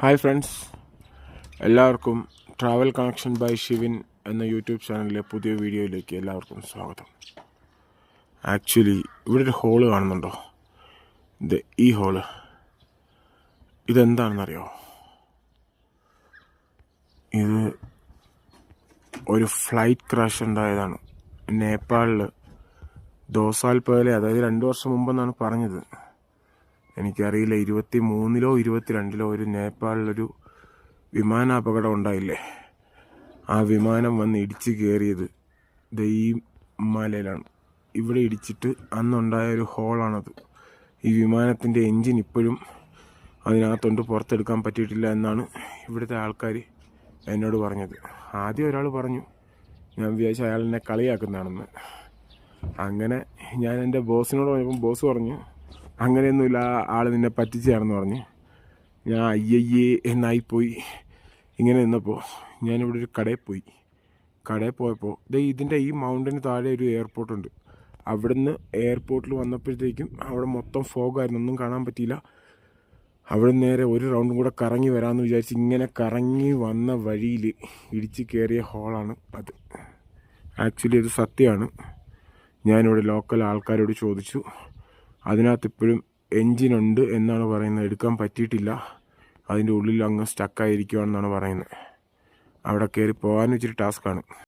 Hi friends, എല്ലാവർക്കും travel connection by Shivin എന്ന YouTube ചാനലിലെ പുതിയ വീഡിയോയിലേക്ക് എല്ലാവർക്കും സ്വാഗതം. ആക്ച്വലി ഇവിടെ ഒരു ഹോള് കാണുന്നുണ്ടോ? ഈ ഹോള് ഇതെന്താണെന്നറിയോ? ഇത് ഒരു ഫ്ലൈറ്റ് ക്രാഷ് ഉണ്ടായതാണ്. നേപ്പാളിൽ ദോസാൽ പേലെ, അതായത് 2 വർഷം മുമ്പെന്നാണ് പറഞ്ഞത്. എനിക്കറിയില്ല, 23-ലോ 22-ലോ ഒരു നേപ്പാളിലൊരു വിമാനാപകടം ഉണ്ടായില്ലേ? ആ വിമാനം വന്ന് ഇടിച്ച് കയറിയത് ഈ മലയിലാണ്. ഇവിടെ ഇടിച്ചിട്ട് അന്നുണ്ടായ ഒരു ഹോളാണത്. ഈ വിമാനത്തിൻ്റെ എൻജിൻ ഇപ്പോഴും അതിനകത്തുണ്ട്, പുറത്തെടുക്കാൻ പറ്റിയിട്ടില്ല എന്നാണ് ഇവിടുത്തെ ആൾക്കാർ എന്നോട് പറഞ്ഞത്. ആദ്യം ഒരാൾ പറഞ്ഞു, ഞാൻ വിചാരിച്ച അയാൾ എന്നെ കളിയാക്കുന്നതാണെന്ന്. അങ്ങനെ ഞാൻ എൻ്റെ ബോസിനോട് പറഞ്ഞപ്പോൾ ബോസ് പറഞ്ഞു, അങ്ങനെയൊന്നുമില്ല, ആൾ നിന്നെ പറ്റിച്ചാണെന്ന് പറഞ്ഞ്. ഞാൻ അയ്യയ്യേ എന്നായിപ്പോയി. ഇങ്ങനെ നിന്നപ്പോൾ ഞാനിവിടെ ഒരു കടയിൽ പോയപ്പോൾ ഇതിൻ്റെ ഈ മൗണ്ടന് താഴെ ഒരു എയർപോർട്ടുണ്ട്. അവിടുന്ന് എയർപോർട്ടിൽ വന്നപ്പോഴത്തേക്കും അവിടെ മൊത്തം ഫോഗായിരുന്നു, ഒന്നും കാണാൻ പറ്റിയില്ല. അവിടെ നേരെ ഒരു റൗണ്ടും കൂടെ കറങ്ങി വരാമെന്ന് വിചാരിച്ച് ഇങ്ങനെ കറങ്ങി വന്ന വഴിയിൽ ഇടിച്ച് കയറിയ ഹോളാണ് അത്. ആക്ച്വലി അത് സത്യമാണ്. ഞാനിവിടെ ലോക്കൽ ആൾക്കാരോട് ചോദിച്ചു, അതിനകത്ത് ഇപ്പോഴും എൻജിനുണ്ട് എന്നാണ് പറയുന്നത്. എടുക്കാൻ പറ്റിയിട്ടില്ല, അതിൻ്റെ ഉള്ളിൽ അങ്ങ് സ്റ്റക്കായിരിക്കുവാണെന്നാണ് പറയുന്നത്. അവിടെ കയറി പോകാൻ ഇച്ചിരി ടാസ്ക്കാണ്.